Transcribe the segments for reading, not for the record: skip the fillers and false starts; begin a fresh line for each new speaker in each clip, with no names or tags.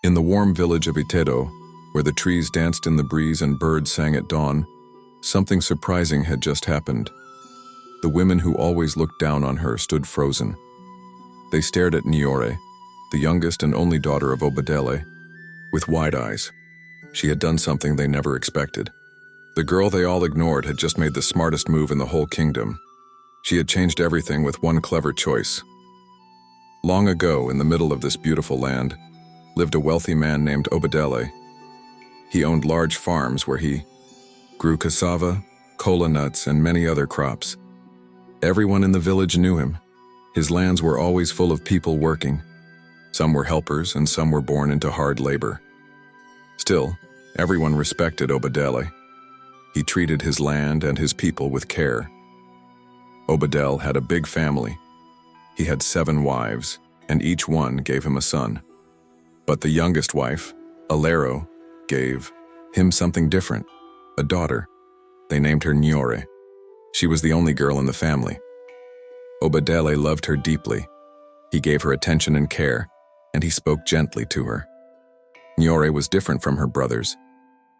In the warm village of Itedo, where the trees danced in the breeze and birds sang at dawn, something surprising had just happened. The women who always looked down on her stood frozen. They stared at Nyore, the youngest and only daughter of Obadele, with wide eyes. She had done something they never expected. The girl they all ignored had just made the smartest move in the whole kingdom. She had changed everything with one clever choice. Long ago, in the middle of this beautiful land, lived a wealthy man named Obadele. He owned large farms where he grew cassava, cola nuts, and many other crops. Everyone in the village knew him. His lands were always full of people working. Some were helpers and some were born into hard labor. Still, everyone respected Obadele. He treated his land and his people with care. Obadele had a big family. He had 7 wives, and each one gave him a son. But the youngest wife, Alero, gave him something different, a daughter. They named her Nyore. She was the only girl in the family. Obadele loved her deeply. He gave her attention and care, and he spoke gently to her. Nyore was different from her brothers.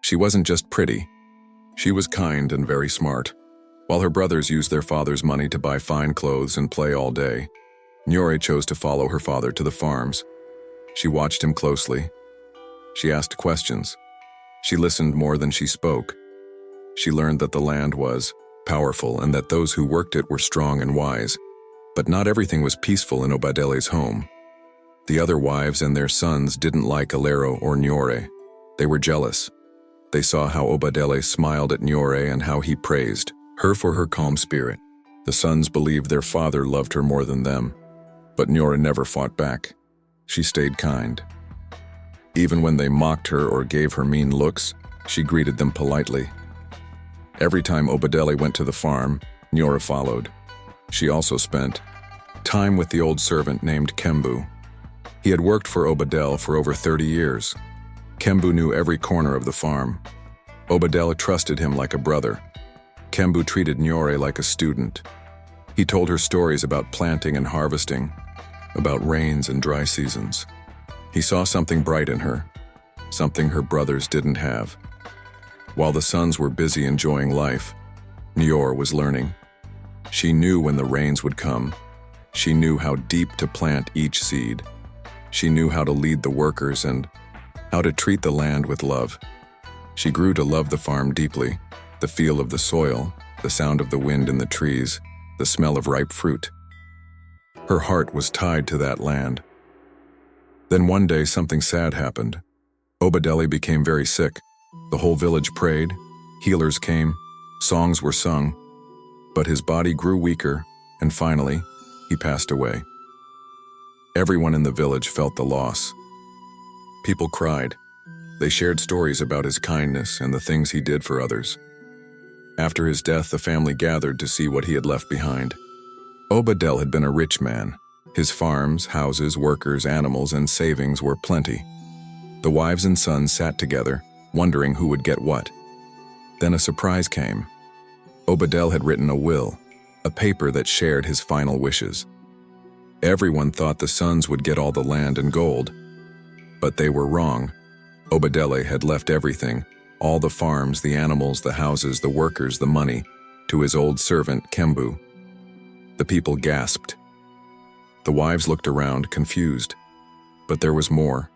She wasn't just pretty. She was kind and very smart. While her brothers used their father's money to buy fine clothes and play all day, Nyore chose to follow her father to the farms. She watched him closely. She asked questions. She listened more than she spoke. She learned that the land was powerful and that those who worked it were strong and wise. But not everything was peaceful in Obadele's home. The other wives and their sons didn't like Alero or Nyore. They were jealous. They saw how Obadele smiled at Nyore and how he praised her for her calm spirit. The sons believed their father loved her more than them. But Nyore never fought back. She stayed kind. Even when they mocked her or gave her mean looks, she greeted them politely. Every time Obadele went to the farm, Nyore followed. She also spent time with the old servant named Kembu. He had worked for Obadele for over 30 years. Kembu knew every corner of the farm. Obadele trusted him like a brother. Kembu treated Nyore like a student. He told her stories about planting and harvesting, about rains and dry seasons. He saw something bright in her, something her brothers didn't have. While the sons were busy enjoying life, Nyore was learning. She knew when the rains would come. She knew how deep to plant each seed. She knew how to lead the workers and how to treat the land with love. She grew to love the farm deeply, the feel of the soil, the sound of the wind in the trees, the smell of ripe fruit. Her heart was tied to that land. Then one day something sad happened. Obadele became very sick. The whole village prayed, healers came, songs were sung, but his body grew weaker, and finally, he passed away. Everyone in the village felt the loss. People cried. They shared stories about his kindness and the things he did for others. After his death, the family gathered to see what he had left behind. Obadele had been a rich man. His farms, houses, workers, animals, and savings were plenty. The wives and sons sat together, wondering who would get what. Then a surprise came. Obadele had written a will, a paper that shared his final wishes. Everyone thought the sons would get all the land and gold, but they were wrong. Obadele had left everything, all the farms, the animals, the houses, the workers, the money, to his old servant, Kembu. The people gasped. The wives looked around, confused. But there was more.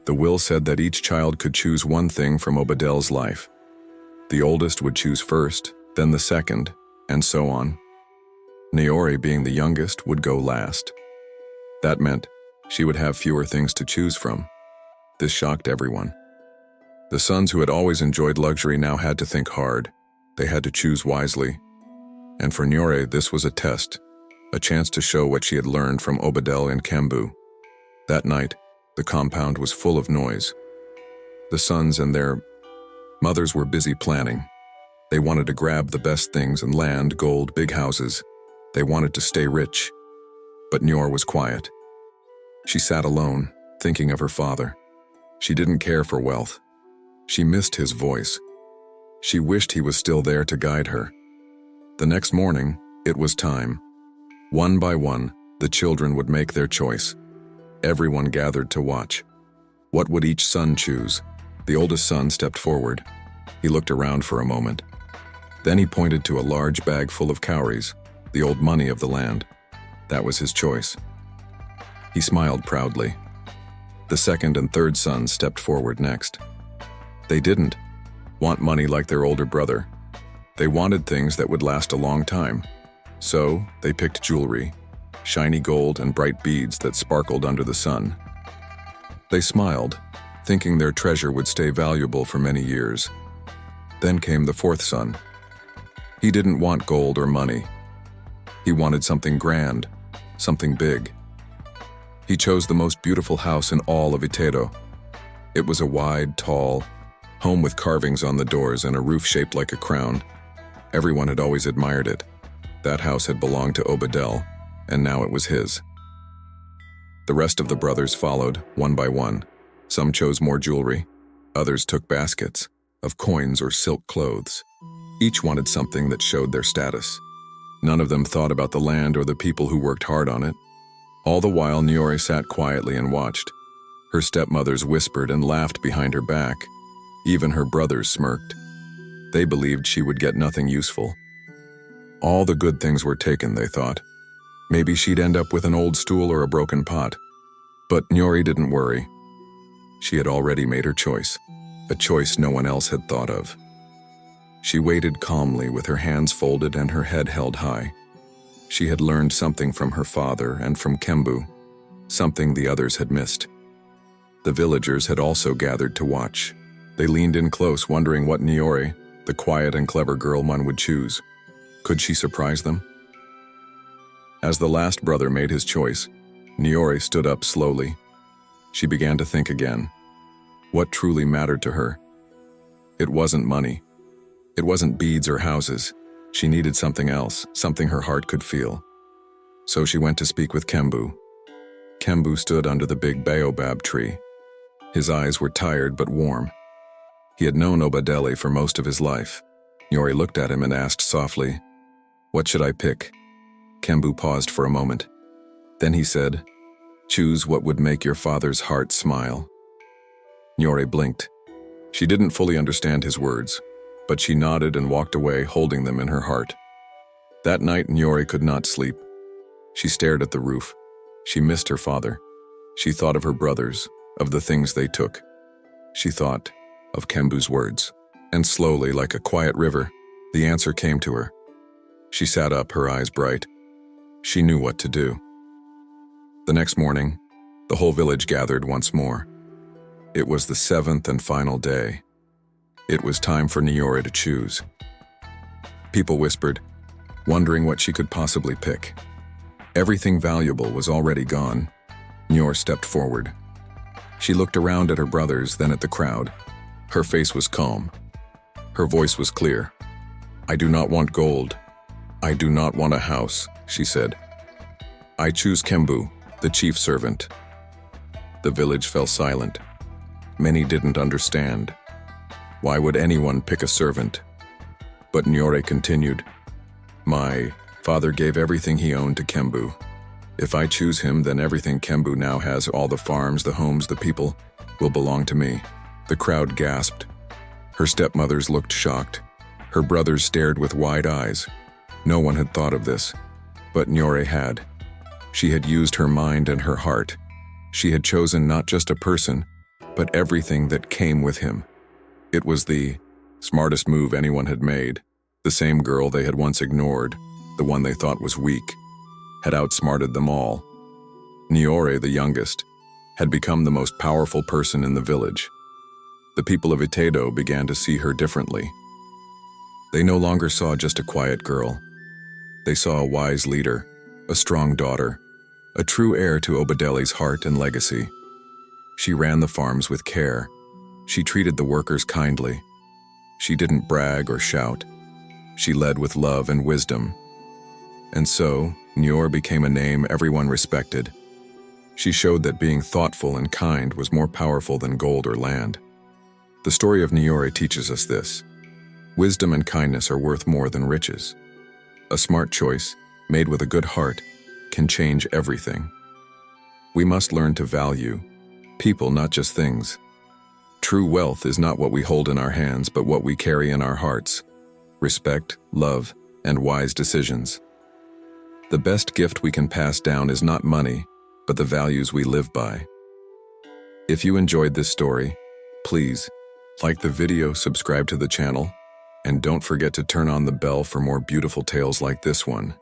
The will said that each child could choose one thing from Obadele's life. The oldest would choose first, then the second, and so on. Nyore, being the youngest, would go last. That meant she would have fewer things to choose from. This shocked everyone. The sons who had always enjoyed luxury now had to think hard. They had to choose wisely. And for Nyore, this was a test, a chance to show what she had learned from Obadele and Kembu. That night, the compound was full of noise. The sons and their mothers were busy planning. They wanted to grab the best things and land, gold, big houses. They wanted to stay rich. But Nyore was quiet. She sat alone, thinking of her father. She didn't care for wealth. She missed his voice. She wished he was still there to guide her. The next morning, it was time. One by one, the children would make their choice. Everyone gathered to watch. What would each son choose? The oldest son stepped forward. He looked around for a moment. Then he pointed to a large bag full of cowries, the old money of the land. That was his choice. He smiled proudly. The second and third sons stepped forward next. They didn't want money like their older brother. They wanted things that would last a long time. So they picked jewelry, shiny gold and bright beads that sparkled under the sun. They smiled, thinking their treasure would stay valuable for many years. Then came the fourth son. He didn't want gold or money. He wanted something grand, something big. He chose the most beautiful house in all of Itedo. It was a wide, tall home with carvings on the doors and a roof shaped like a crown. Everyone had always admired it. That house had belonged to Obadel, and now it was his. The rest of the brothers followed, one by one. Some chose more jewelry. Others took baskets of coins or silk clothes. Each wanted something that showed their status. None of them thought about the land or the people who worked hard on it. All the while, Nyore sat quietly and watched. Her stepmothers whispered and laughed behind her back. Even her brothers smirked. They believed she would get nothing useful. All the good things were taken, they thought. Maybe she'd end up with an old stool or a broken pot. But Nyore didn't worry. She had already made her choice, a choice no one else had thought of. She waited calmly with her hands folded and her head held high. She had learned something from her father and from Kembu, something the others had missed. The villagers had also gathered to watch. They leaned in close, wondering what Nyore, the quiet and clever girl, one would choose. Could she surprise them? As the last brother made his choice, Nyore stood up slowly. She began to think again. What truly mattered to her? It wasn't money. It wasn't beads or houses. She needed something else, something her heart could feel. So she went to speak with Kembu. Kembu stood under the big baobab tree. His eyes were tired but warm. He had known Obadele for most of his life. Nyore looked at him and asked softly, "What should I pick?" Kembu paused for a moment. Then he said, "Choose what would make your father's heart smile." Nyore blinked. She didn't fully understand his words, but she nodded and walked away, holding them in her heart. That night, Nyore could not sleep. She stared at the roof. She missed her father. She thought of her brothers, of the things they took. She thought of Kembu's words. And slowly, like a quiet river, the answer came to her. She sat up, her eyes bright. She knew what to do. The next morning, the whole village gathered once more. It was the seventh and final day. It was time for Nyore to choose. People whispered, wondering what she could possibly pick. Everything valuable was already gone. Nyore stepped forward. She looked around at her brothers, then at the crowd. Her face was calm. Her voice was clear. "I do not want gold. I do not want a house," she said. "I choose Kembu, the chief servant." The village fell silent. Many didn't understand. Why would anyone pick a servant? But Nyore continued, "My father gave everything he owned to Kembu. If I choose him, then everything Kembu now has, all the farms, the homes, the people, will belong to me." The crowd gasped. Her stepmothers looked shocked. Her brothers stared with wide eyes. No one had thought of this, but Nyore had. She had used her mind and her heart. She had chosen not just a person, but everything that came with him. It was the smartest move anyone had made. The same girl they had once ignored, the one they thought was weak, had outsmarted them all. Nyore, the youngest, had become the most powerful person in the village. The people of Itedo began to see her differently. They no longer saw just a quiet girl. They saw a wise leader, a strong daughter, a true heir to Obadele's heart and legacy. She ran the farms with care. She treated the workers kindly. She didn't brag or shout. She led with love and wisdom. And so, Nyore became a name everyone respected. She showed that being thoughtful and kind was more powerful than gold or land. The story of Nyore teaches us this. Wisdom and kindness are worth more than riches. A smart choice, made with a good heart, can change everything. We must learn to value People, not just things. True wealth is not what we hold in our hands, but what we carry in our hearts. Respect, love, and wise decisions. The best gift we can pass down is not money, but the values we live by. If you enjoyed this story, please like the video, subscribe to the channel, and don't forget to turn on the bell for more beautiful tales like this one.